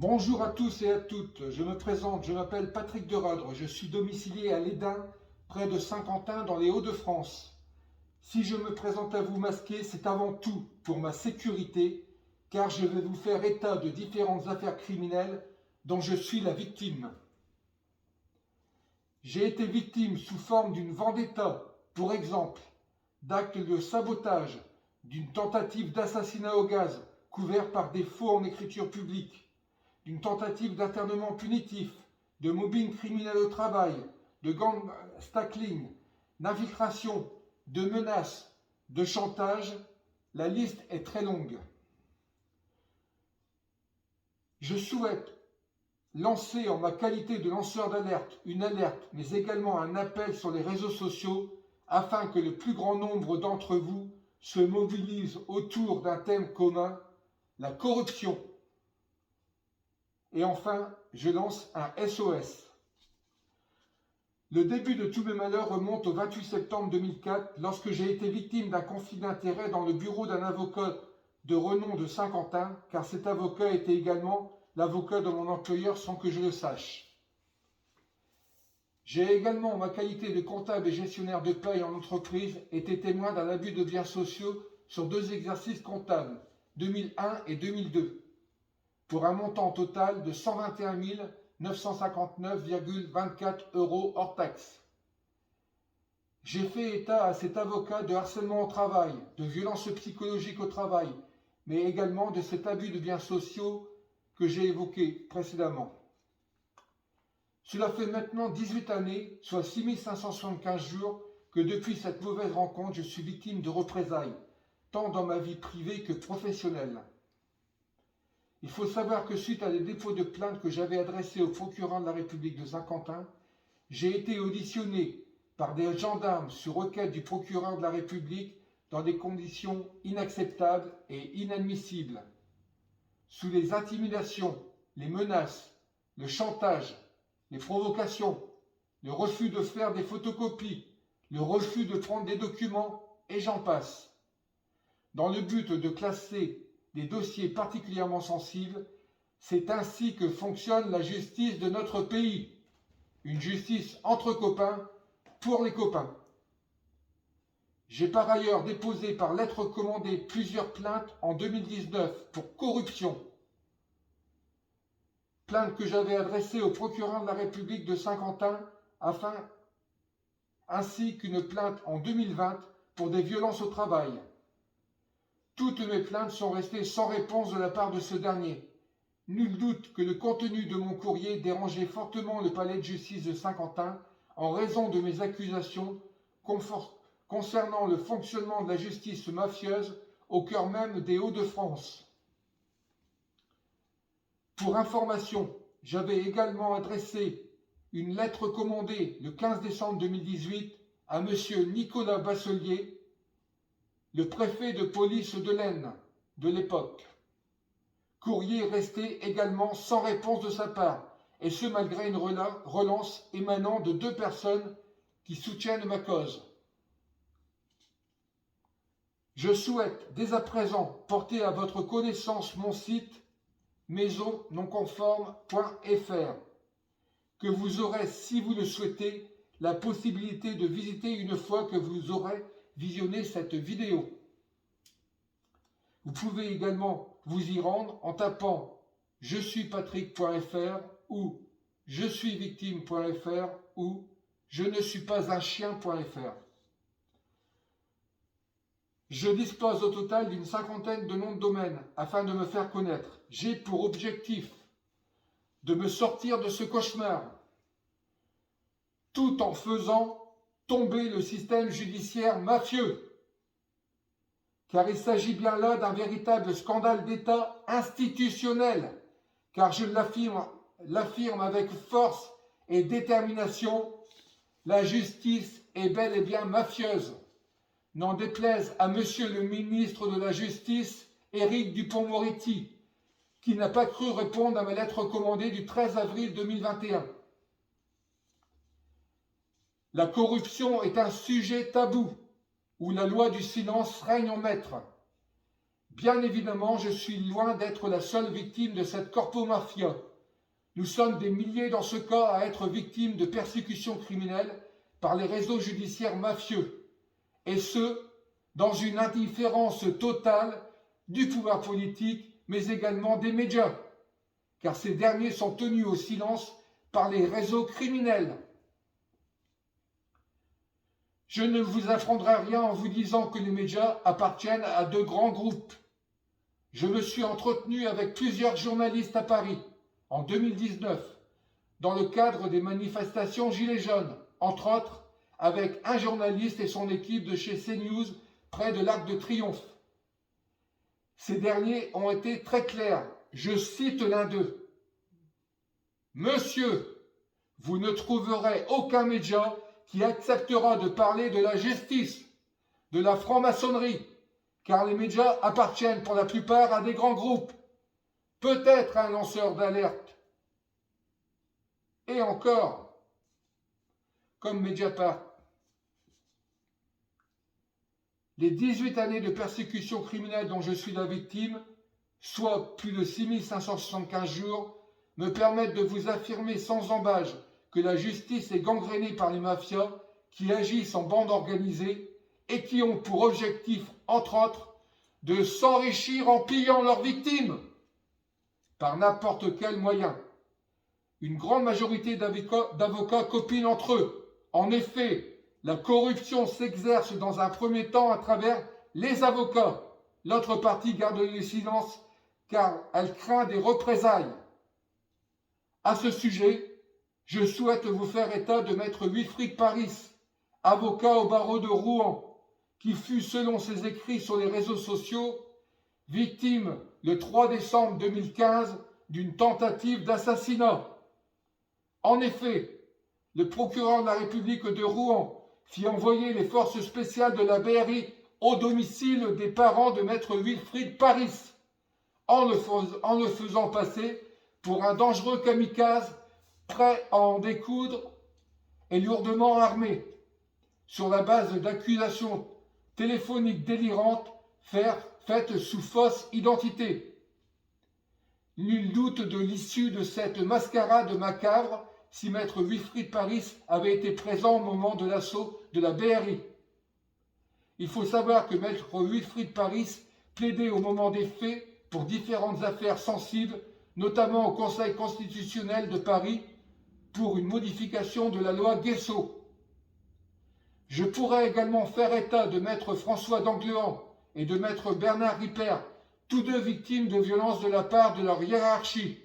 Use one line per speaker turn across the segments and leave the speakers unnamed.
Bonjour à tous et à toutes, je me présente, je m'appelle Patrick Deradre, je suis domicilié à Lédin, près de Saint-Quentin dans les Hauts-de-France. Si je me présente à vous masqué, c'est avant tout pour ma sécurité, car je vais vous faire état de différentes affaires criminelles dont je suis la victime. J'ai été victime sous forme d'une vendetta, pour exemple, d'actes de sabotage, d'une tentative d'assassinat au gaz couvert par des faux en écriture publique, d'une tentative d'internement punitif, de mobbing criminel au travail, de gang stackling, d'infiltration, de menaces, de chantage. La liste est très longue. Je souhaite lancer en ma qualité de lanceur d'alerte une alerte, mais également un appel sur les réseaux sociaux afin que le plus grand nombre d'entre vous se mobilisent autour d'un thème commun, la corruption. Et enfin, je lance un SOS. Le début de tous mes malheurs remonte au 28 septembre 2004, lorsque j'ai été victime d'un conflit d'intérêts dans le bureau d'un avocat de renom de Saint-Quentin, car cet avocat était également l'avocat de mon employeur sans que je le sache. J'ai également, en ma qualité de comptable et gestionnaire de paye en entreprise, été témoin d'un abus de biens sociaux sur 2 exercices comptables, 2001 et 2002, pour un montant total de 121 959,24 € hors taxes. J'ai fait état à cet avocat de harcèlement au travail, de violences psychologiques au travail, mais également de cet abus de biens sociaux que j'ai évoqué précédemment. Cela fait maintenant 18 années, soit 6575 jours, que depuis cette mauvaise rencontre, je suis victime de représailles, tant dans ma vie privée que professionnelle. Il faut savoir que suite à des dépôts de plainte que j'avais adressés au procureur de la République de Saint-Quentin, j'ai été auditionné par des gendarmes sur requête du procureur de la République dans des conditions inacceptables et inadmissibles, sous les intimidations, les menaces, le chantage, les provocations, le refus de faire des photocopies, le refus de prendre des documents, et j'en passe, dans le but de classer des dossiers particulièrement sensibles. C'est ainsi que fonctionne la justice de notre pays. Une justice entre copains, pour les copains. J'ai par ailleurs déposé par lettre commandée plusieurs plaintes en 2019 pour corruption. Plaintes que j'avais adressées au procureur de la République de Saint-Quentin, ainsi qu'une plainte en 2020 pour des violences au travail. Toutes mes plaintes sont restées sans réponse de la part de ce dernier. Nul doute que le contenu de mon courrier dérangeait fortement le palais de justice de Saint-Quentin en raison de mes accusations concernant le fonctionnement de la justice mafieuse au cœur même des Hauts-de-France. Pour information, j'avais également adressé une lettre commandée le 15 décembre 2018 à M. Nicolas Basselier, le préfet de police de l'Aisne de l'époque. Courrier resté également sans réponse de sa part, et ce malgré une relance émanant de 2 personnes qui soutiennent ma cause. Je souhaite dès à présent porter à votre connaissance mon site maisonnonconforme.fr, que vous aurez, si vous le souhaitez, la possibilité de visiter une fois que vous aurez visionné cette vidéo. Vous pouvez également vous y rendre en tapant je suis patrick.fr ou je suis victime.fr ou je ne suis pas un chien.fr. Je dispose au total d'une 50aine de noms de domaine afin de me faire connaître. J'ai pour objectif de me sortir de ce cauchemar, tout en faisant tomber le système judiciaire mafieux. Car il s'agit bien là d'un véritable scandale d'État institutionnel, car je l'affirme avec force et détermination, la justice est bel et bien mafieuse. N'en déplaise à Monsieur le ministre de la Justice, Éric Dupond-Moretti, qui n'a pas cru répondre à ma lettre commandée du 13 avril 2021. La corruption est un sujet tabou, où la loi du silence règne en maître. Bien évidemment, je suis loin d'être la seule victime de cette corpomafia. Nous sommes des milliers dans ce cas à être victimes de persécutions criminelles par les réseaux judiciaires mafieux, et ce, dans une indifférence totale du pouvoir politique, mais également des médias, car ces derniers sont tenus au silence par les réseaux criminels. Je ne vous apprendrai rien en vous disant que les médias appartiennent à deux grands groupes. Je me suis entretenu avec plusieurs journalistes à Paris en 2019, dans le cadre des manifestations Gilets jaunes, entre autres avec un journaliste et son équipe de chez CNews près de l'Arc de Triomphe. Ces derniers ont été très clairs. Je cite l'un d'eux. « Monsieur, vous ne trouverez aucun média qui acceptera de parler de la justice, de la franc-maçonnerie, car les médias appartiennent pour la plupart à des grands groupes, peut-être un lanceur d'alerte. Et encore, comme Mediapart. Les 18 années de persécution criminelle dont je suis la victime, soit plus de 6575 jours, me permettent de vous affirmer sans embâche que la justice est gangrénée par les mafias qui agissent en bande organisée et qui ont pour objectif, entre autres, de s'enrichir en pillant leurs victimes par n'importe quel moyen. Une grande majorité d'avocats copinent entre eux. En effet, la corruption s'exerce dans un premier temps à travers les avocats. L'autre partie garde le silence car elle craint des représailles. À ce sujet, je souhaite vous faire état de maître Wilfried Paris, avocat au barreau de Rouen, qui fut, selon ses écrits sur les réseaux sociaux, victime le 3 décembre 2015 d'une tentative d'assassinat. En effet, le procureur de la République de Rouen fit envoyer les forces spéciales de la BRI au domicile des parents de maître Wilfried Paris, en le faisant passer pour un dangereux kamikaze prêt à en découdre et lourdement armé, sur la base d'accusations téléphoniques délirantes faites sous fausse identité. Nul doute de l'issue de cette mascarade macabre si maître Wilfried Paris avait été présent au moment de l'assaut de la BRI. Il faut savoir que maître Wilfried Paris plaidait au moment des faits pour différentes affaires sensibles, notamment au Conseil constitutionnel de Paris, pour une modification de la loi Guessot. Je pourrais également faire état de maître François d'Anglean et de maître Bernard Ripper, tous deux victimes de violences de la part de leur hiérarchie.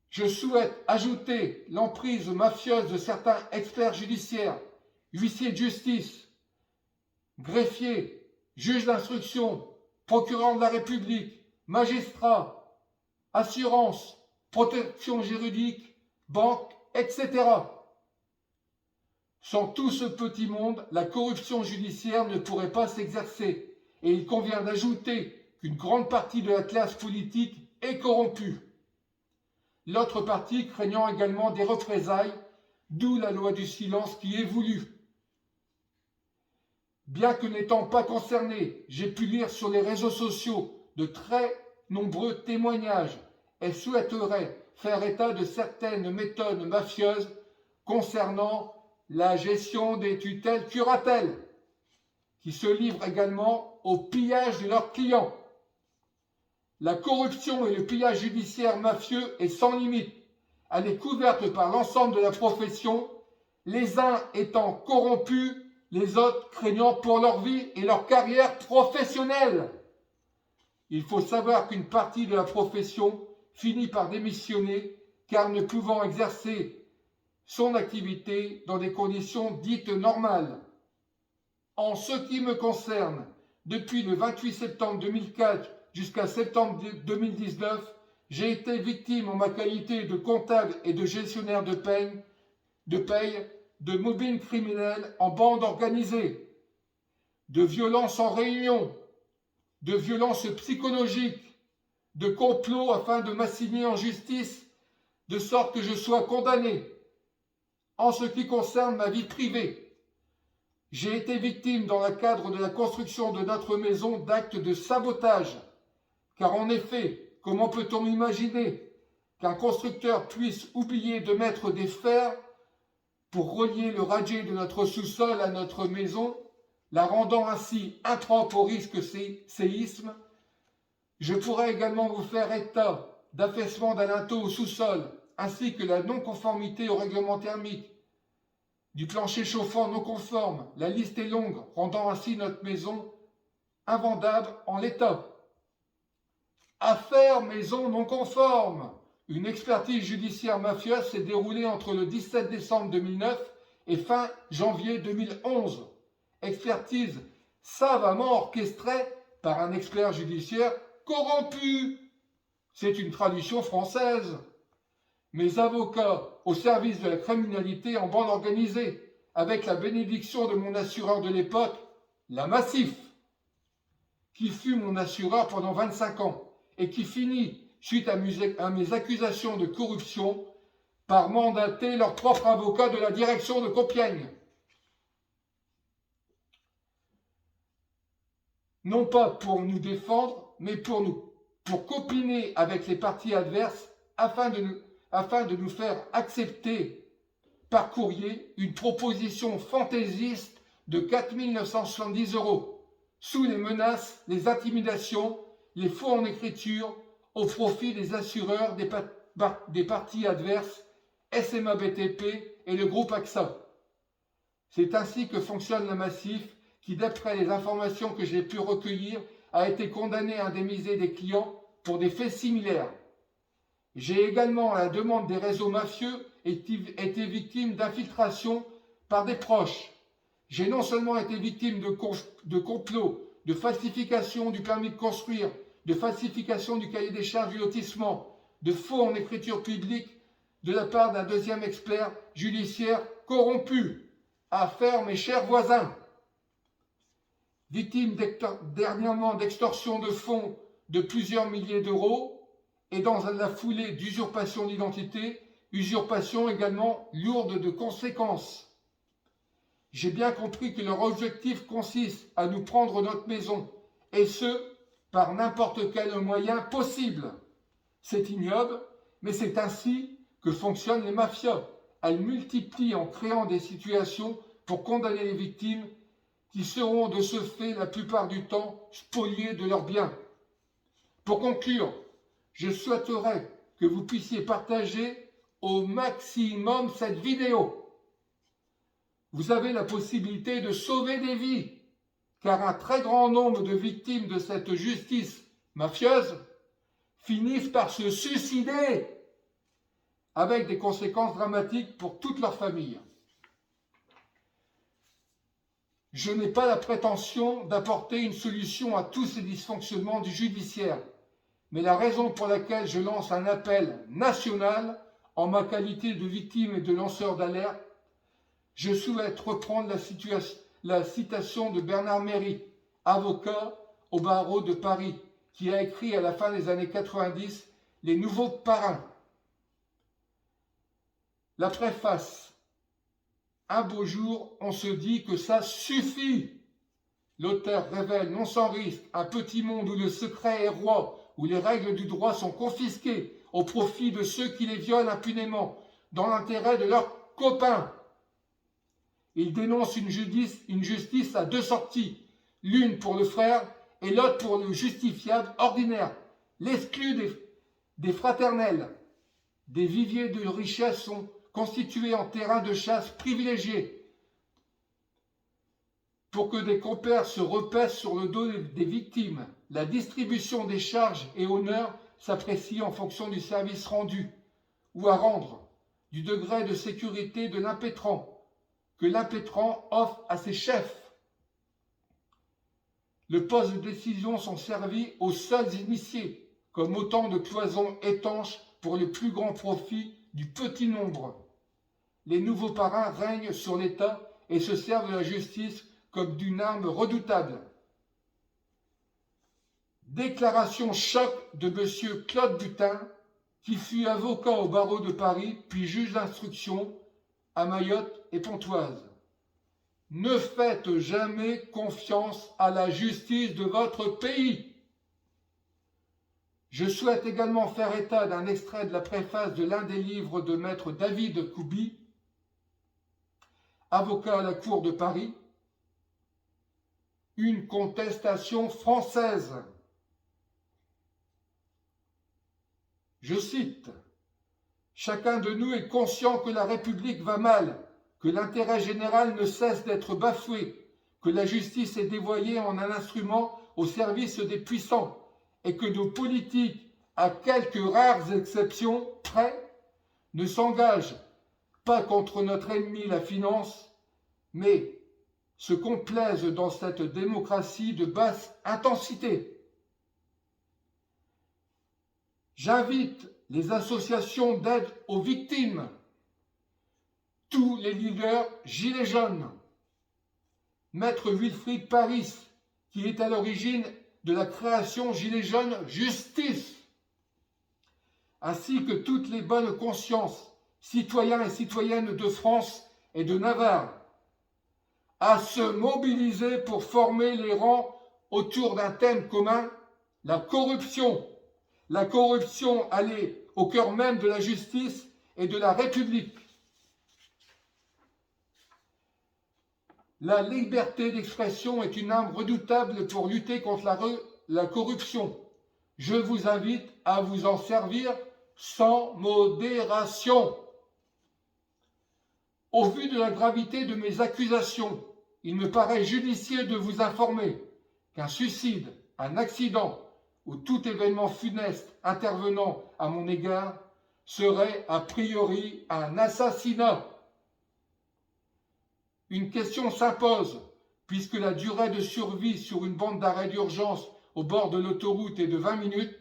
Je souhaite ajouter l'emprise mafieuse de certains experts judiciaires, huissiers de justice, greffiers, juges d'instruction, procureurs de la République, magistrats, assurances, protection juridique, banques, etc. Sans tout ce petit monde, la corruption judiciaire ne pourrait pas s'exercer, et il convient d'ajouter qu'une grande partie de la classe politique est corrompue. L'autre partie craignant également des représailles, d'où la loi du silence qui est voulue. Bien que n'étant pas concerné, j'ai pu lire sur les réseaux sociaux de très nombreux témoignages et souhaiterais faire état de certaines méthodes mafieuses concernant la gestion des tutelles curatelles, qui se livrent également au pillage de leurs clients. La corruption et le pillage judiciaire mafieux est sans limite. Elle est couverte par l'ensemble de la profession, les uns étant corrompus, les autres craignant pour leur vie et leur carrière professionnelle. Il faut savoir qu'une partie de la profession finit par démissionner car ne pouvant exercer son activité dans des conditions dites normales. En ce qui me concerne, depuis le 28 septembre 2004 jusqu'à septembre 2019, j'ai été victime en ma qualité de comptable et de gestionnaire de paye de mobbing criminel en bande organisée, de violences en réunion, de violences psychologiques, de complots afin de m'assigner en justice, de sorte que je sois condamné. En ce qui concerne ma vie privée, J'ai été victime dans le cadre de la construction de notre maison d'actes de sabotage. Car en effet, comment peut-on imaginer qu'un constructeur puisse oublier de mettre des fers pour relier le radier de notre sous-sol à notre maison, la rendant ainsi impropre au risque séisme? Je pourrais également vous faire état d'affaissement d'un linteau au sous-sol, ainsi que la non-conformité au règlement thermique, du plancher chauffant non conforme. La liste est longue, rendant ainsi notre maison invendable en l'état. Affaire maison non conforme. Une expertise judiciaire mafieuse s'est déroulée entre le 17 décembre 2009 et fin janvier 2011. Expertise savamment orchestrée par un expert judiciaire corrompu. C'est une traduction française. Mes avocats au service de la criminalité en bande organisée, avec la bénédiction de mon assureur de l'époque, la Massif, qui fut mon assureur pendant 25 ans et qui finit, suite à mes accusations de corruption, par mandater leur propre avocat de la direction de Compiègne. Non pas pour nous défendre, mais pour copiner avec les partis adverses afin de nous faire accepter par courrier une proposition fantaisiste de 4 970 €, sous les menaces, les intimidations, les faux en écriture, au profit des assureurs des partis adverses, SMA BTP et le groupe AXA. C'est ainsi que fonctionne la Massif, qui, d'après les informations que j'ai pu recueillir, a été condamné à indemniser des clients pour des faits similaires. J'ai également, à la demande des réseaux mafieux, été victime d'infiltration par des proches. J'ai non seulement été victime de complots, de falsification du permis de construire, de falsification du cahier des charges du lotissement, de faux en écriture publique de la part d'un deuxième expert judiciaire corrompu. Affaire mes chers voisins. Victime dernièrement d'extorsion de fonds de plusieurs milliers d'euros, et dans la foulée d'usurpation d'identité, usurpation également lourde de conséquences. J'ai bien compris que leur objectif consiste à nous prendre notre maison, et ce, par n'importe quel moyen possible. C'est ignoble, mais c'est ainsi que fonctionnent les mafias. Elles multiplient en créant des situations pour condamner les victimes, qui seront de ce fait la plupart du temps spoliées de leurs biens. Pour conclure, je souhaiterais que vous puissiez partager au maximum cette vidéo. Vous avez la possibilité de sauver des vies, car un très grand nombre de victimes de cette justice mafieuse finissent par se suicider, avec des conséquences dramatiques pour toute leur famille. Je n'ai pas la prétention d'apporter une solution à tous ces dysfonctionnements du judiciaire, mais la raison pour laquelle je lance un appel national en ma qualité de victime et de lanceur d'alerte, je souhaite reprendre la citation de Bernard Méry, avocat au barreau de Paris, qui a écrit à la fin des années 90 « Les nouveaux parrains ». La préface. Un beau jour, on se dit que ça suffit. L'auteur révèle non sans risque un petit monde où le secret est roi, où les règles du droit sont confisquées au profit de ceux qui les violent impunément, dans l'intérêt de leurs copains. Il dénonce une justice à deux sorties, l'une pour le frère et l'autre pour le justifiable ordinaire, l'exclu des fraternels. Des viviers de richesse sont constitués en terrain de chasse privilégié pour que des compères se repaissent sur le dos des victimes. La distribution des charges et honneurs s'apprécie en fonction du service rendu ou à rendre, du degré de sécurité de l'impétrant que l'impétrant offre à ses chefs. Le poste de décision sont servis aux seuls initiés, comme autant de cloisons étanches pour le plus grand profit du petit nombre. Les nouveaux parrains règnent sur l'État et se servent de la justice comme d'une arme redoutable. Déclaration choc de M. Claude Butin, qui fut avocat au barreau de Paris, puis juge d'instruction à Mayotte et Pontoise. ne faites jamais confiance à la justice de votre pays. Je souhaite également faire état d'un extrait de la préface de l'un des livres de maître David Koubi, avocat à la Cour de Paris, Une contestation française. Je cite, « Chacun de nous est conscient que la République va mal, que l'intérêt général ne cesse d'être bafoué, que la justice est dévoyée en un instrument au service des puissants, et que nos politiques, à quelques rares exceptions près, ne s'engagent pas contre notre ennemi la finance, mais se complaisent dans cette démocratie de basse intensité. J'invite les associations d'aide aux victimes, tous les leaders gilets jaunes, Maître Wilfried Paris, qui est à l'origine de la création Gilets jaunes Justice, ainsi que toutes les bonnes consciences, citoyens et citoyennes de France et de Navarre, à se mobiliser pour former les rangs autour d'un thème commun, la corruption. La corruption, elle est au cœur même de la justice et de la République. La liberté d'expression est une arme redoutable pour lutter contre la corruption. Je vous invite à vous en servir sans modération. Au vu de la gravité de mes accusations, il me paraît judicieux de vous informer qu'un suicide, un accident ou tout événement funeste intervenant à mon égard serait a priori un assassinat. Une question s'impose, puisque la durée de survie sur une bande d'arrêt d'urgence au bord de l'autoroute est de 20 minutes.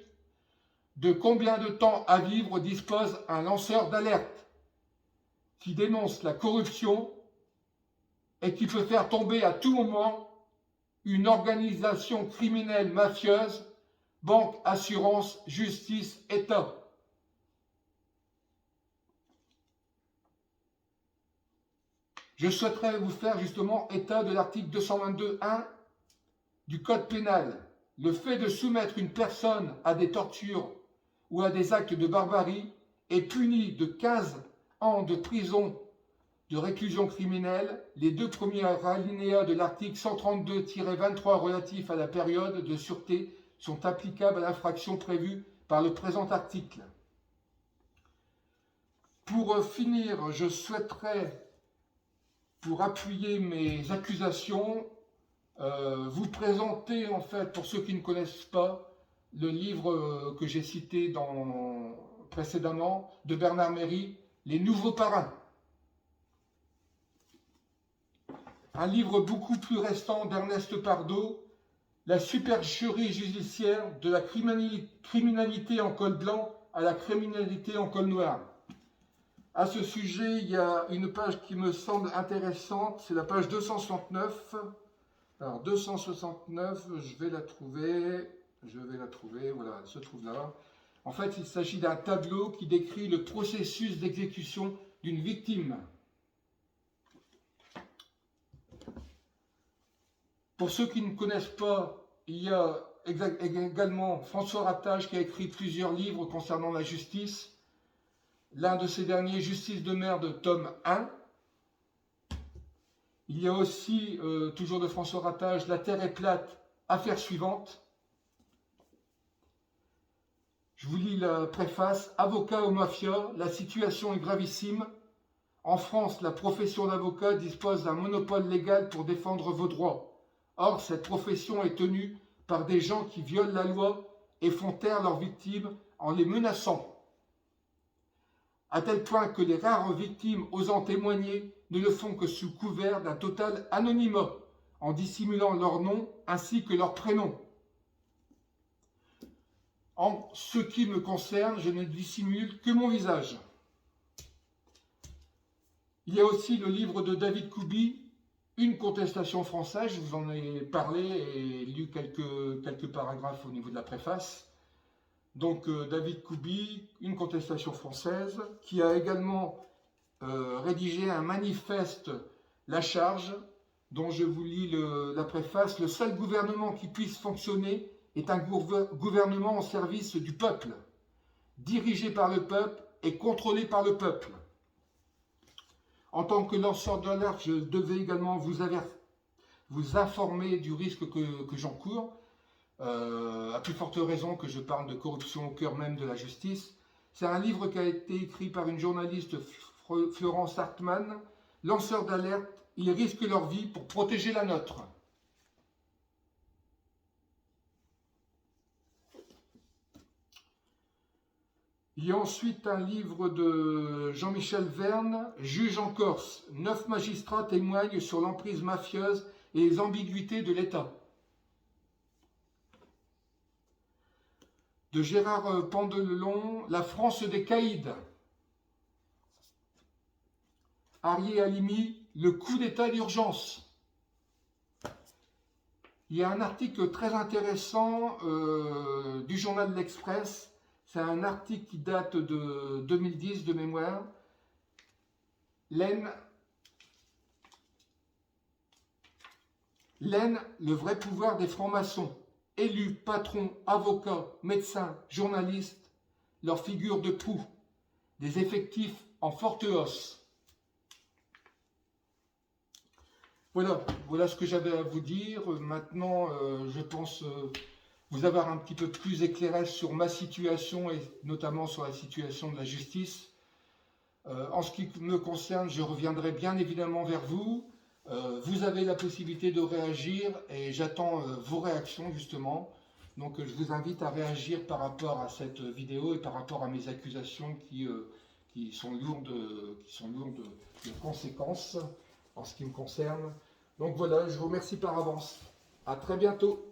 De combien de temps à vivre dispose un lanceur d'alerte qui dénonce la corruption et qui peut faire tomber à tout moment une organisation criminelle mafieuse, banque, assurance, justice, État. Je souhaiterais vous faire justement état de l'article 222.1 du Code pénal. Le fait de soumettre une personne à des tortures ou à des actes de barbarie est puni de 15 ans de prison de réclusion criminelle. Les deux premiers alinéas de l'article 132-23 relatif à la période de sûreté sont applicables à l'infraction prévue par le présent article. Pour finir, je souhaiterais, pour appuyer mes accusations, vous présenter, en fait, pour ceux qui ne connaissent pas, le livre que j'ai cité précédemment de Bernard Méry, Les Nouveaux Parrains. Un livre beaucoup plus récent d'Ernest Pardo, La supercherie judiciaire de la criminalité en col blanc à la criminalité en col noir. À ce sujet, il y a une page qui me semble intéressante, c'est la page 269. Alors 269, je vais la trouver, voilà, elle se trouve là. En fait, il s'agit d'un tableau qui décrit le processus d'exécution d'une victime. Pour ceux qui ne connaissent pas, il y a également François Ratage qui a écrit plusieurs livres concernant la justice. L'un de ces derniers, Justice de merde, tome 1. Il y a aussi, toujours de François Ratage, La Terre est plate, affaire suivante. Je vous lis la préface. Avocat aux mafias, la situation est gravissime. En France, la profession d'avocat dispose d'un monopole légal pour défendre vos droits. Or, cette profession est tenue par des gens qui violent la loi et font taire leurs victimes en les menaçant. À tel point que les rares victimes osant témoigner ne le font que sous couvert d'un total anonymat, en dissimulant leur nom ainsi que leur prénom. En ce qui me concerne, je ne dissimule que mon visage. Il y a aussi le livre de David Koubi, Une contestation française. Je vous en ai parlé et lu quelques paragraphes au niveau de la préface. Donc David Koubi, Une contestation française, qui a également rédigé un manifeste, La Charge, dont je vous lis la préface. Le seul gouvernement qui puisse fonctionner est un gouvernement au service du peuple, dirigé par le peuple et contrôlé par le peuple. En tant que lanceur d'alerte, je devais également vous informer du risque que j'encours, à plus forte raison que je parle de corruption au cœur même de la justice. C'est un livre qui a été écrit par une journaliste, Florence Hartmann, lanceur d'alerte. Ils risquent leur vie pour protéger la nôtre. Il y a ensuite un livre de Jean-Michel Verne, Juge en Corse. 9 magistrats témoignent sur l'emprise mafieuse et les ambiguïtés de l'État. De Gérard Pandelon, La France des caïds. Arié Halimi, Le coup d'État d'urgence. Il y a un article très intéressant du journal de l'Express. C'est un article qui date de 2010 de mémoire. L'Aisne, le vrai pouvoir des francs-maçons. Élus, patrons, avocats, médecins, journalistes, leur figure de proue. Des effectifs en forte hausse. Voilà ce que j'avais à vous dire. Maintenant, je pense vous avoir un petit peu plus éclairage sur ma situation et notamment sur la situation de la justice. En ce qui me concerne, je reviendrai bien évidemment vers vous. Vous avez la possibilité de réagir et j'attends vos réactions justement. Donc je vous invite à réagir par rapport à cette vidéo et par rapport à mes accusations qui sont lourdes de conséquences en ce qui me concerne. Donc voilà, je vous remercie par avance. À très bientôt.